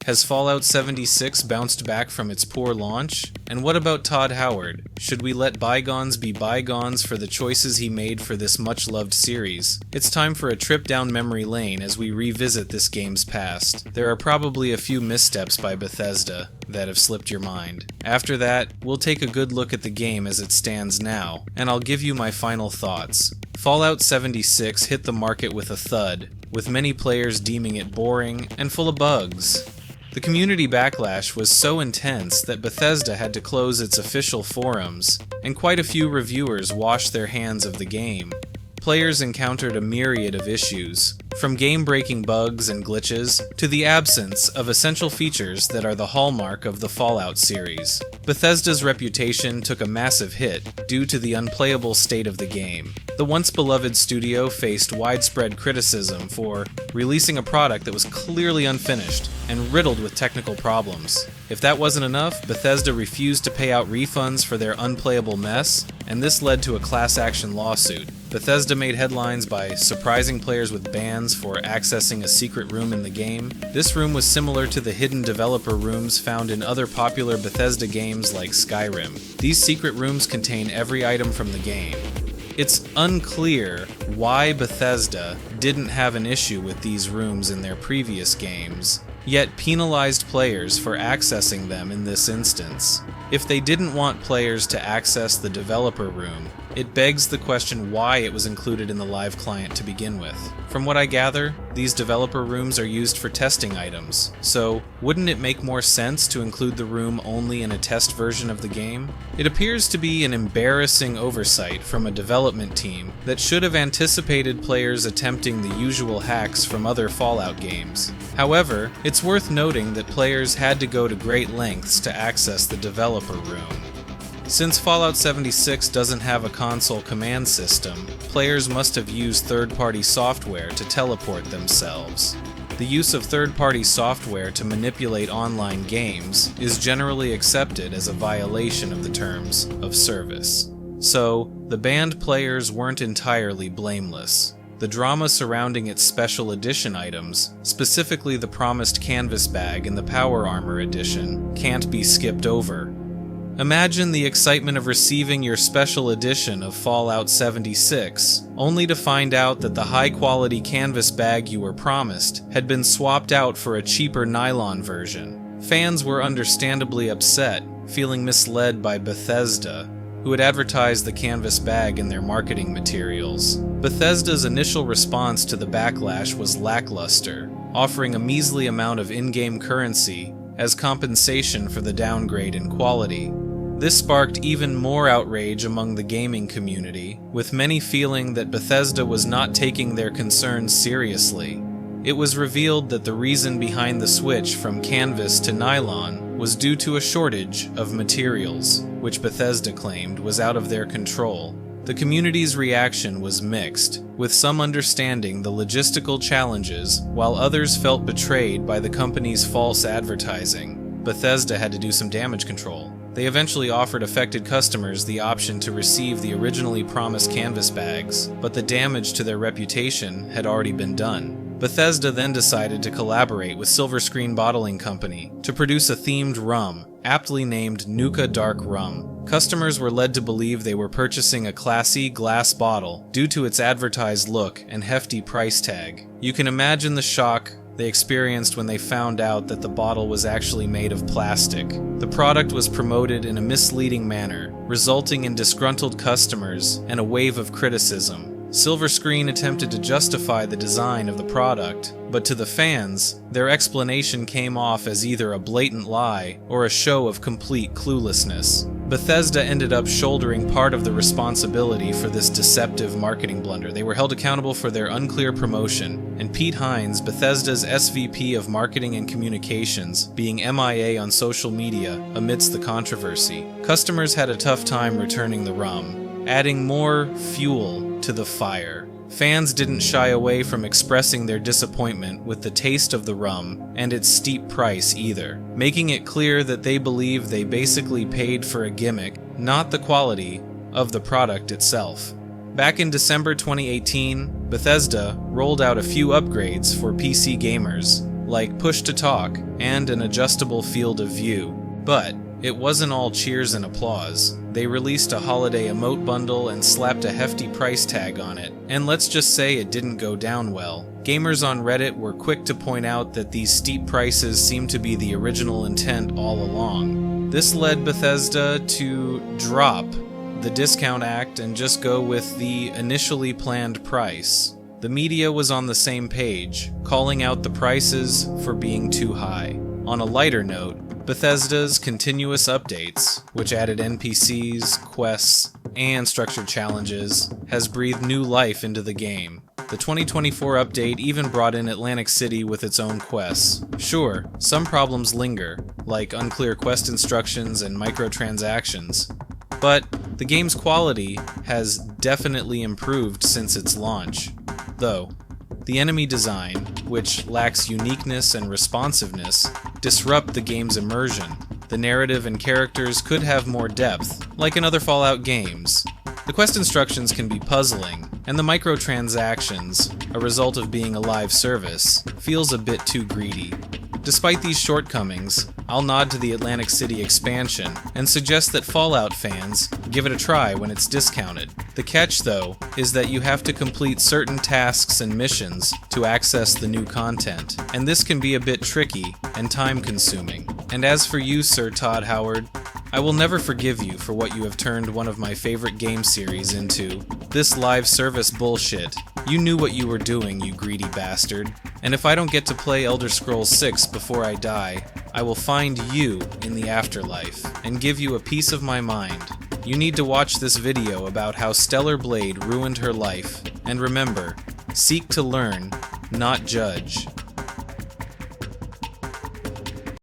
Has Fallout 76 bounced back from its poor launch? And what about Todd Howard? Should we let bygones be bygones for the choices he made for this much-loved series? It's time for a trip down memory lane as we revisit this game's past. There are probably a few missteps by Bethesda that have slipped your mind. After that, we'll take a good look at the game as it stands now, and I'll give you my final thoughts. Fallout 76 hit the market with a thud, with many players deeming it boring and full of bugs. The community backlash was so intense that Bethesda had to close its official forums, and quite a few reviewers washed their hands of the game. Players encountered a myriad of issues, from game-breaking bugs and glitches to the absence of essential features that are the hallmark of the Fallout series. Bethesda's reputation took a massive hit due to the unplayable state of the game. The once-beloved studio faced widespread criticism for releasing a product that was clearly unfinished and riddled with technical problems. If that wasn't enough, Bethesda refused to pay out refunds for their unplayable mess, and this led to a class action lawsuit. Bethesda made headlines by surprising players with bans for accessing a secret room in the game. This room was similar to the hidden developer rooms found in other popular Bethesda games like Skyrim. These secret rooms contain every item from the game. It's unclear why Bethesda didn't have an issue with these rooms in their previous games, yet penalized players for accessing them in this instance. If they didn't want players to access the developer room, it begs the question why it was included in the live client to begin with. From what I gather, these developer rooms are used for testing items, so wouldn't it make more sense to include the room only in a test version of the game? It appears to be an embarrassing oversight from a development team that should have anticipated players attempting the usual hacks from other Fallout games. However, it's worth noting that players had to go to great lengths to access the developer room. Since Fallout 76 doesn't have a console command system, players must have used third-party software to teleport themselves. The use of third-party software to manipulate online games is generally accepted as a violation of the terms of service. So, the banned players weren't entirely blameless. The drama surrounding its special edition items, specifically the promised canvas bag in the Power Armor edition, can't be skipped over. Imagine the excitement of receiving your special edition of Fallout 76, only to find out that the high-quality canvas bag you were promised had been swapped out for a cheaper nylon version. Fans were understandably upset, feeling misled by Bethesda, who had advertised the canvas bag in their marketing materials. Bethesda's initial response to the backlash was lackluster, offering a measly amount of in-game currency as compensation for the downgrade in quality. This sparked even more outrage among the gaming community, with many feeling that Bethesda was not taking their concerns seriously. It was revealed that the reason behind the switch from canvas to nylon was due to a shortage of materials, which Bethesda claimed was out of their control. The community's reaction was mixed, with some understanding the logistical challenges, while others felt betrayed by the company's false advertising. Bethesda had to do some damage control. They eventually offered affected customers the option to receive the originally promised canvas bags, but the damage to their reputation had already been done. Bethesda then decided to collaborate with Silver Screen Bottling Company to produce a themed rum, aptly named Nuka Dark Rum. Customers were led to believe they were purchasing a classy glass bottle due to its advertised look and hefty price tag. You can imagine the shock they experienced when they found out that the bottle was actually made of plastic. The product was promoted in a misleading manner, resulting in disgruntled customers and a wave of criticism. Silver Screen attempted to justify the design of the product, but to the fans, their explanation came off as either a blatant lie or a show of complete cluelessness. Bethesda ended up shouldering part of the responsibility for this deceptive marketing blunder. They were held accountable for their unclear promotion, and Pete Hines, Bethesda's SVP of Marketing and Communications, being MIA on social media amidst the controversy. Customers had a tough time returning the rum, adding more fuel to the fire. Fans didn't shy away from expressing their disappointment with the taste of the rum and its steep price either, making it clear that they believe they basically paid for a gimmick, not the quality of the product itself. Back in December 2018, Bethesda rolled out a few upgrades for PC gamers. like push to talk and an adjustable field of view. But it wasn't all cheers and applause. They released a holiday emote bundle and slapped a hefty price tag on it, and let's just say it didn't go down well. Gamers on Reddit were quick to point out that these steep prices seemed to be the original intent all along. This led Bethesda to drop the discount act and just go with the initially planned price. The media was on the same page, calling out the prices for being too high. On a lighter note, Bethesda's continuous updates, which added NPCs, quests, and structured challenges, has breathed new life into the game. The 2024 update even brought in Atlantic City with its own quests. Sure, some problems linger, like unclear quest instructions and microtransactions, but the game's quality has definitely improved since its launch. Though, the enemy design, which lacks uniqueness and responsiveness, disrupt the game's immersion. The narrative and characters could have more depth, like in other Fallout games. The quest instructions can be puzzling, and the microtransactions, a result of being a live service, feels a bit too greedy. Despite these shortcomings, I'll nod to the Atlantic City expansion and suggest that Fallout fans give it a try when it's discounted. The catch, though, is that you have to complete certain tasks and missions to access the new content, and this can be a bit tricky and time-consuming. And as for you, Sir Todd Howard, I will never forgive you for what you have turned one of my favorite game series into. This live service bullshit. You knew what you were doing, you greedy bastard. And if I don't get to play Elder Scrolls 6 before I die, I will find you in the afterlife and give you a piece of my mind. You need to watch this video about how Stellar Blade ruined her life. And remember, seek to learn, not judge.